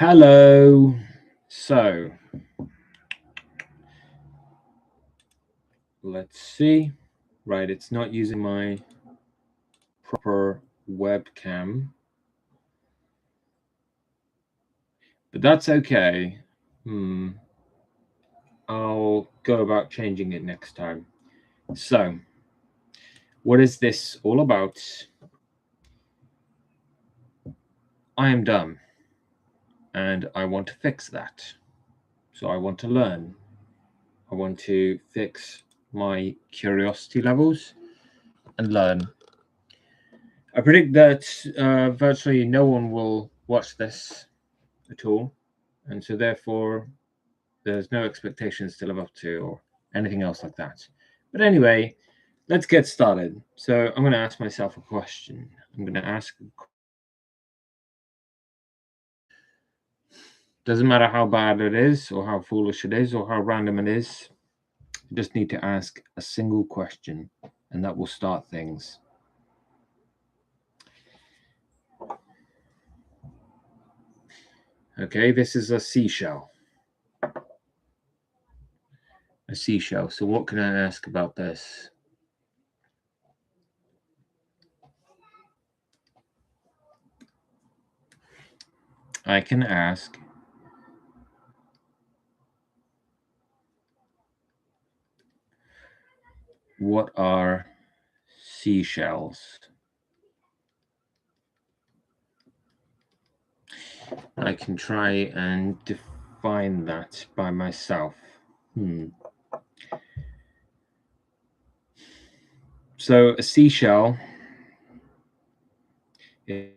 Hello. So let's see. Right, it's not using my proper webcam, but that's okay. I'll go about changing it next time. So, what is this all about? I am dumb and I want to fix that. So, I want to learn. I want to fix my curiosity levels and learn. I predict that virtually no one will watch this at all, and so therefore there's no expectations to live up to or anything else like that. But anyway, let's get started. So I'm going to ask myself a question. I'm going to ask, doesn't matter how bad it is or how foolish it is or how random it is, you just need to ask a single question and that will start things. Okay, this is a seashell. A seashell. So what can I ask about this? I can ask, what are seashells? I can try and define that by myself. So a seashell is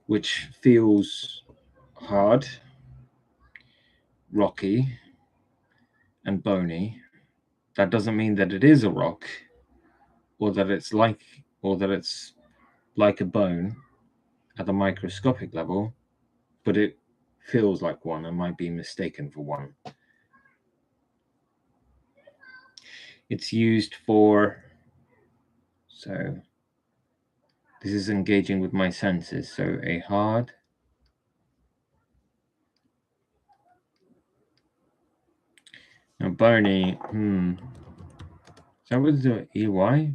which feels hard, rocky, and bony. That doesn't mean that it is a rock, or that it's like a bone at the microscopic level, but it feels like one and might be mistaken for one. It's used for, so this is engaging with my senses. So a hard, now bony, is that with the EY?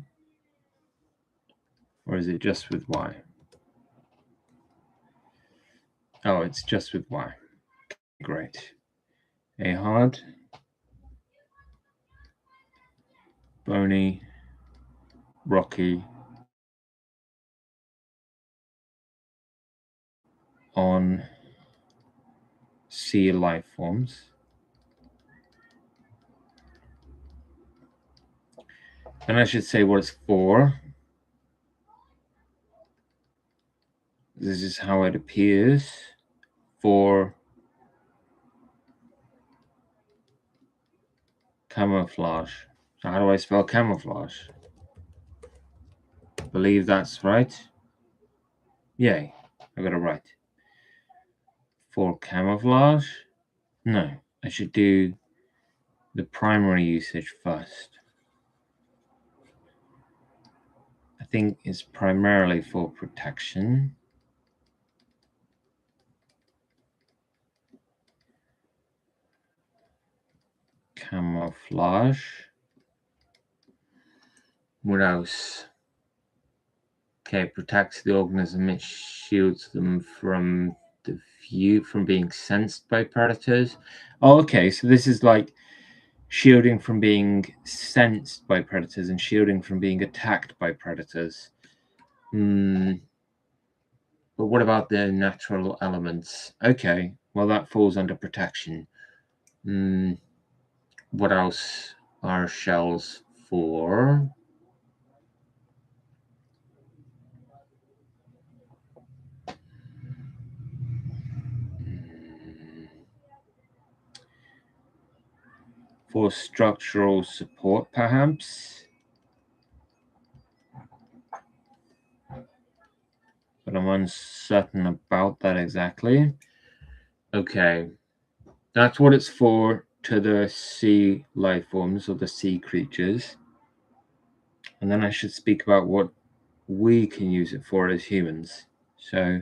Or is it just with Y? Oh, it's just with Y. Great. A hard, bony, rocky, on sea life forms. Then I should say what it's for. This is how it appears for camouflage. So how do I spell camouflage? I believe that's right. Yay, I got it right. For camouflage? No, I should do the primary usage first. I think it's primarily for protection. Camouflage. What else? Okay, protects the organism. It shields them from being sensed by predators. Oh, okay. So this is like shielding from being sensed by predators and shielding from being attacked by predators. But what about the natural elements? Okay, well that falls under protection. What else are shells for? For structural support, perhaps? But I'm uncertain about that exactly. Okay, that's what it's for to the sea life forms or the sea creatures. And then I should speak about what we can use it for as humans. So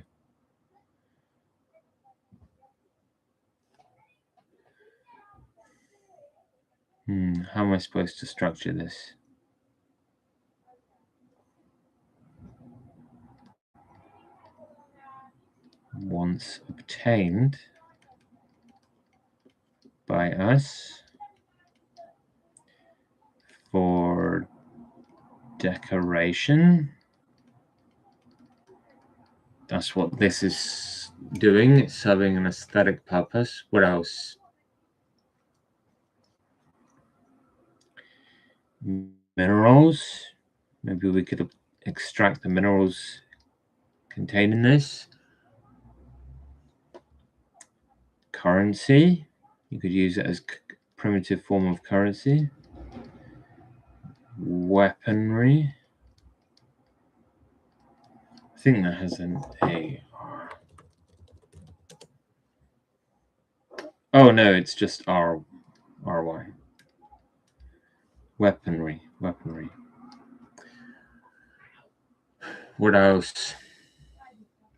how am I supposed to structure this? Once obtained by us for decoration. That's what this is doing. It's serving an aesthetic purpose. What else? Minerals. Maybe we could extract the minerals contained in this. Currency. You could use it as primitive form of currency. Weaponry. I think that has an A. Oh no, it's just RY. Weaponry. What else?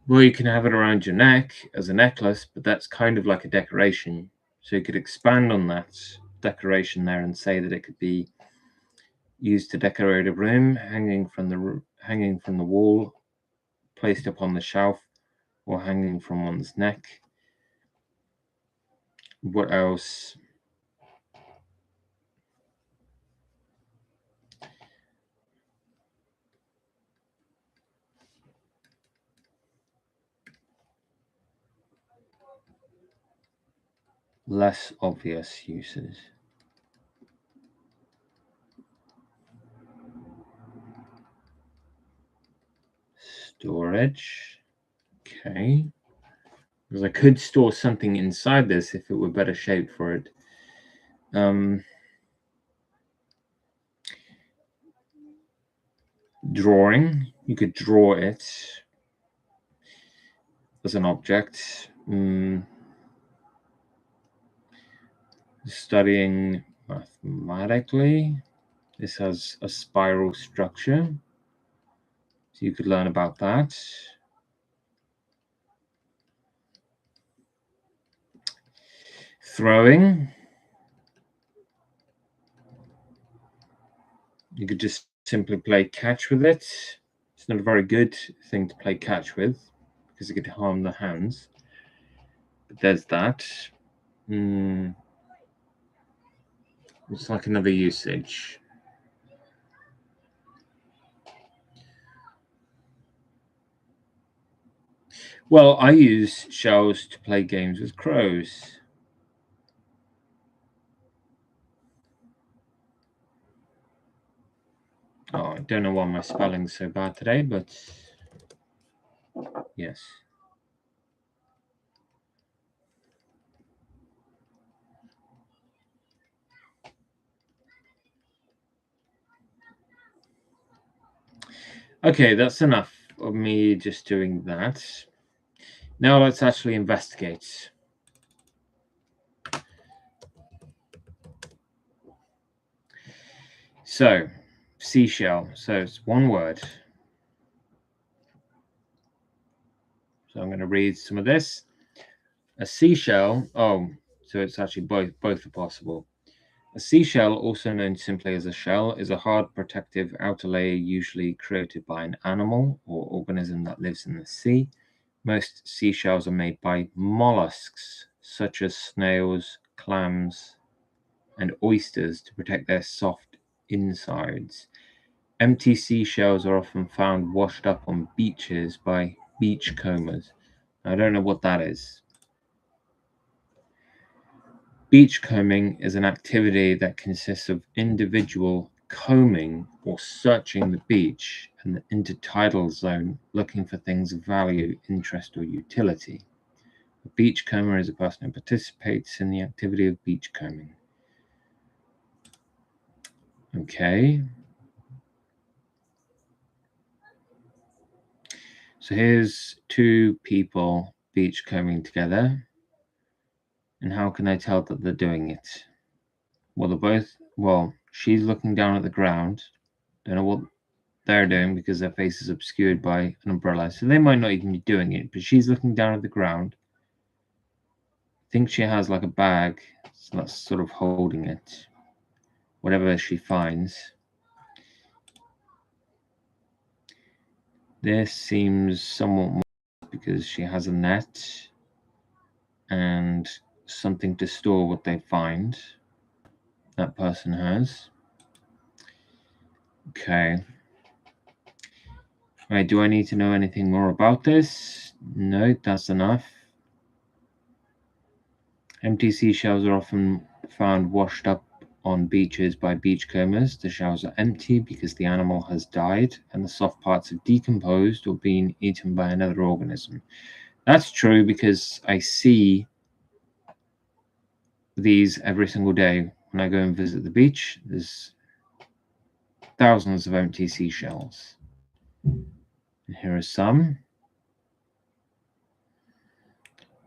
Well, you can have it around your neck as a necklace, but that's kind of like a decoration. So you could expand on that decoration there and say that it could be used to decorate a room, hanging from the wall, placed upon the shelf, or hanging from one's neck. What else? Less obvious uses. Storage. Okay. Because I could store something inside this if it were better shaped for it. Drawing. You could draw it as an object. Studying mathematically. This has a spiral structure. So you could learn about that. Throwing. You could just simply play catch with it. It's not a very good thing to play catch with because it could harm the hands. But there's that. It's like another usage. Well, I use shells to play games with crows. Oh, I don't know why my spelling's so bad today, but yes. Okay, that's enough of me just doing that. Now let's actually investigate. So, seashell. So it's one word. So I'm going to read some of this. A seashell. Oh, so it's actually both are possible. A seashell, also known simply as a shell, is a hard protective outer layer usually created by an animal or organism that lives in the sea. Most seashells are made by mollusks, such as snails, clams, and oysters, to protect their soft insides. Empty seashells are often found washed up on beaches by beachcombers. I don't know what that is. Beachcombing is an activity that consists of individual combing or searching the beach and the intertidal zone looking for things of value, interest, or utility. A beachcomber is a person who participates in the activity of beachcombing. Okay. So here's two people beachcombing together. And how can I tell that they're doing it? Well, she's looking down at the ground. Don't know what they're doing because their face is obscured by an umbrella. So they might not even be doing it, but she's looking down at the ground. I think she has like a bag, so that's sort of holding it. Whatever she finds. This seems somewhat more because she has a net and something to store what they find. That person has. Okay. Right, do I need to know anything more about this? No, that's enough. Empty seashells are often found washed up on beaches by beachcombers. The shells are empty because the animal has died and the soft parts have decomposed or been eaten by another organism. That's true because I see these every single day when I go and visit the beach. There's thousands of empty seashells. And here are some.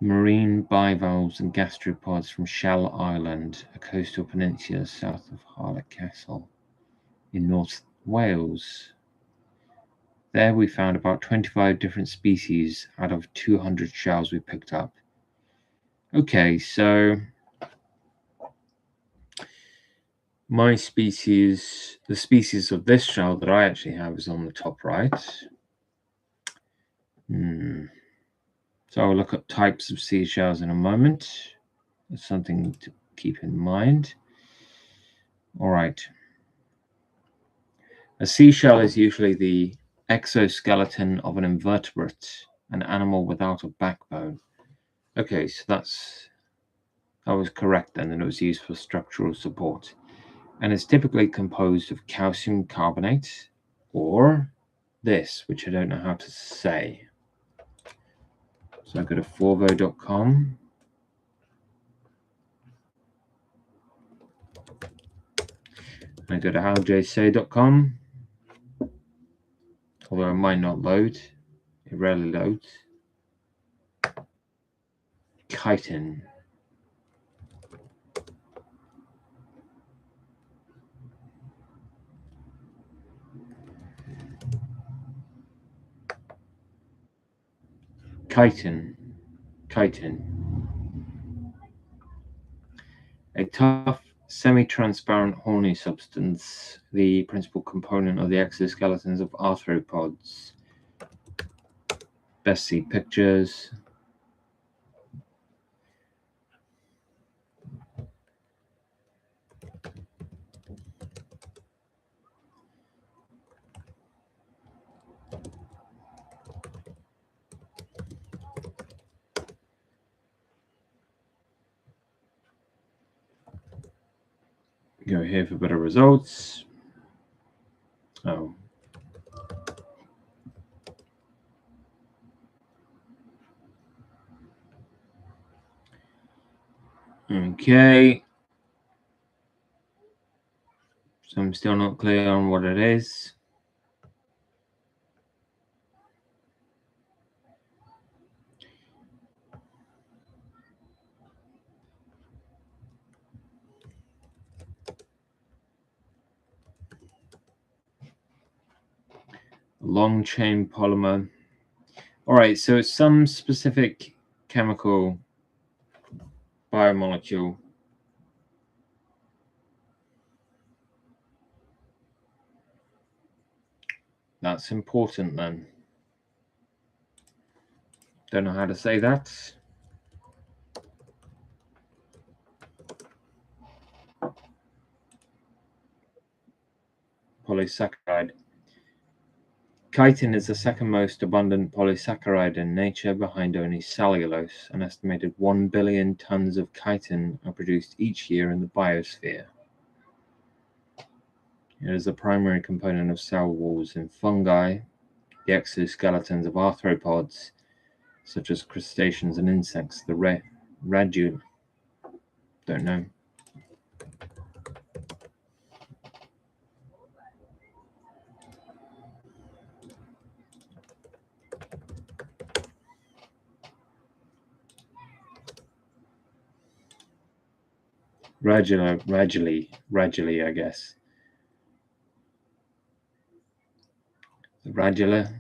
Marine bivalves and gastropods from Shell Island, a coastal peninsula south of Harlech Castle in North Wales. There we found about 25 different species out of 200 shells we picked up. Okay, so my species, the species of this shell that I actually have is on the top right. So I'll look at types of seashells in a moment. That's something to keep in mind. All right. A seashell is usually the exoskeleton of an invertebrate, an animal without a backbone. Okay, so that was correct then, and it was used for structural support. And it's typically composed of calcium carbonate or this, which I don't know how to say. So I go to forvo.com. I go to howjsay.com. Although it might not load. It rarely loads. Chitin. Chitin. A tough, semi-transparent horny substance, the principal component of the exoskeletons of arthropods. Best see pictures. Go here for better results. Oh. Okay. So I'm still not clear on what it is. Long chain polymer. All right, so it's some specific chemical biomolecule. That's important then. Don't know how to say that. Polysaccharide. Chitin is the second most abundant polysaccharide in nature, behind only cellulose. An estimated 1 billion tons of chitin are produced each year in the biosphere. It is the primary component of cell walls in fungi, the exoskeletons of arthropods, such as crustaceans and insects, the radula. Don't know. Radulae, I guess. the radula,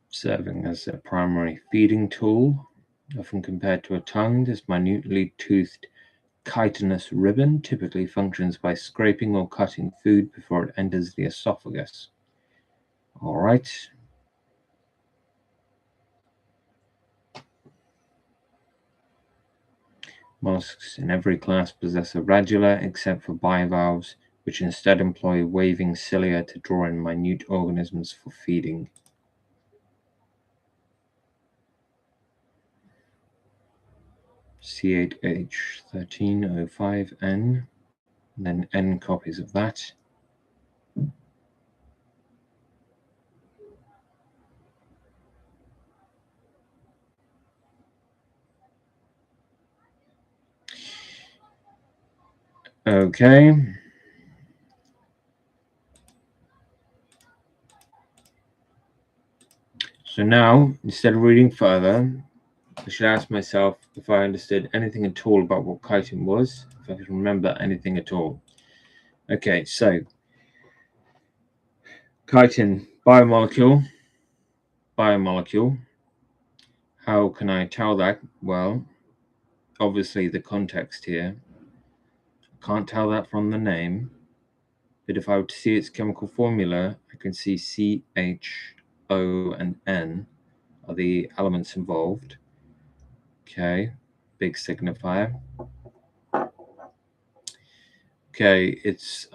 serving as a primary feeding tool, often compared to a tongue. This minutely toothed chitinous ribbon typically functions by scraping or cutting food before it enters the esophagus. All right. Mollusks in every class possess a radula except for bivalves, which instead employ waving cilia to draw in minute organisms for feeding. C8H13O5N, and then N copies of that. Okay. So now, instead of reading further, I should ask myself if I understood anything at all about what chitin was, if I could remember anything at all. Okay, so chitin, biomolecule. How can I tell that? Well, obviously the context here. I can't tell that from the name, but if I were to see its chemical formula, I can see C, H, O, and N are the elements involved. Okay, big signifier. Okay, it's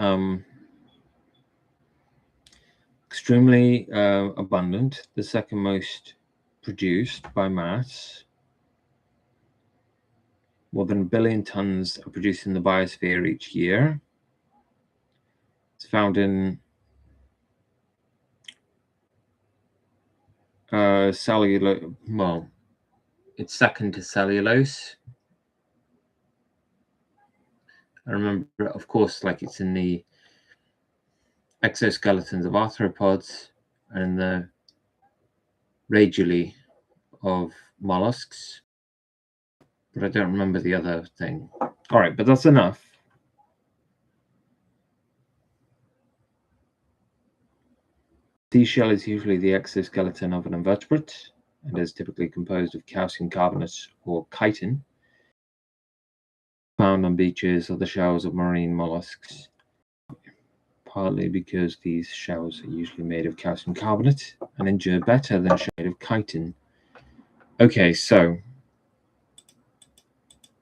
extremely abundant, the second most produced by mass. More than 1 billion tons are produced in the biosphere each year. It's found in cellulose. Well, it's second to cellulose. I remember, of course, like it's in the exoskeletons of arthropods and the radulae of mollusks, but I don't remember the other thing. All right, but that's enough. Seashell is usually the exoskeleton of an invertebrate and is typically composed of calcium carbonate or chitin, found on beaches or the shells of marine mollusks, partly because these shells are usually made of calcium carbonate and endure better than made of chitin. Okay, so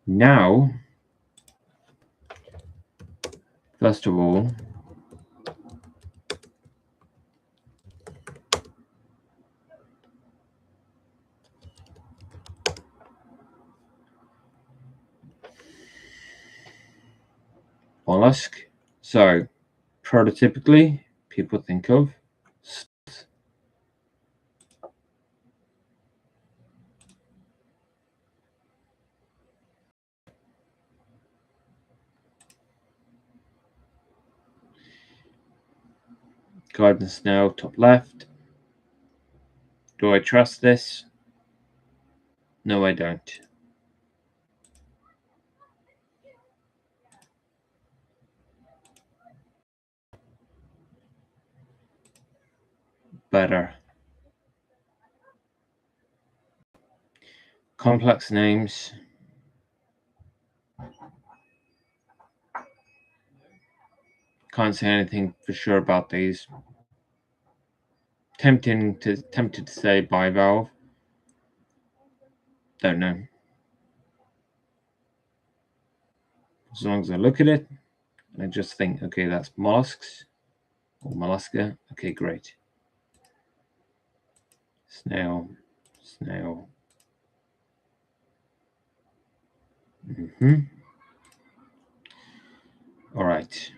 now, first of all, mollusk. So, prototypically, people think of garden snail, top left. Do I trust this? No, I don't. Better. Complex names. Can't say anything for sure about these. Tempted to say bivalve. Don't know. As long as I look at it, I just think, okay, that's mollusks or mollusca. Okay, great. Snail. All right.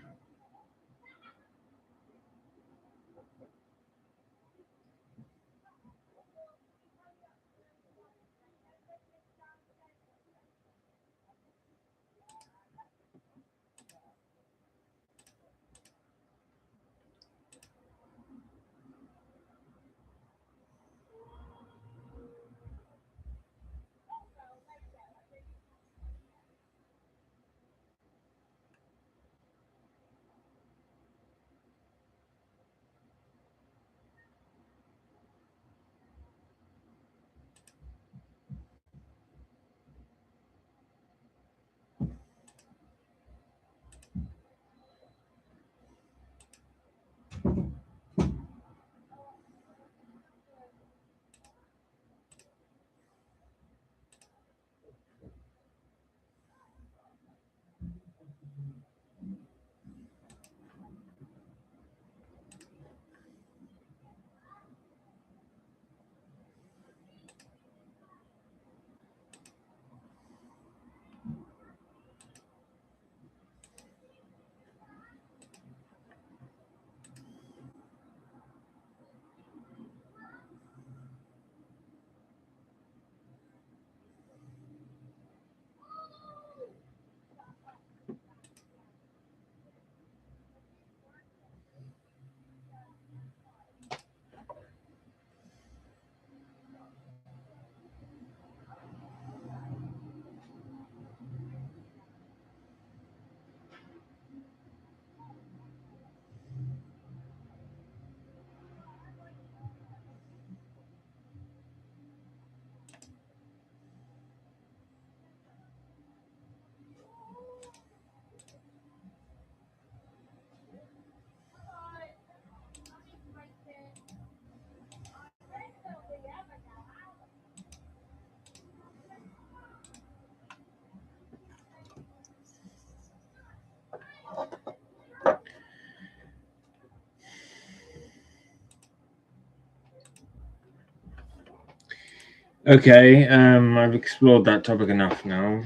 Okay, I've explored that topic enough now.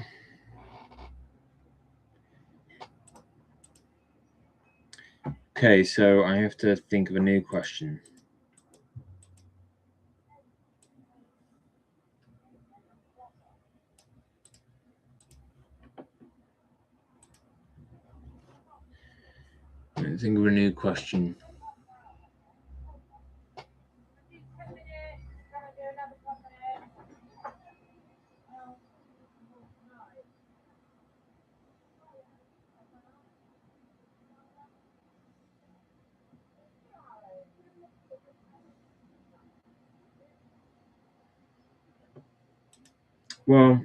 Okay, so I have to think of a new question. Think of a new question. Well,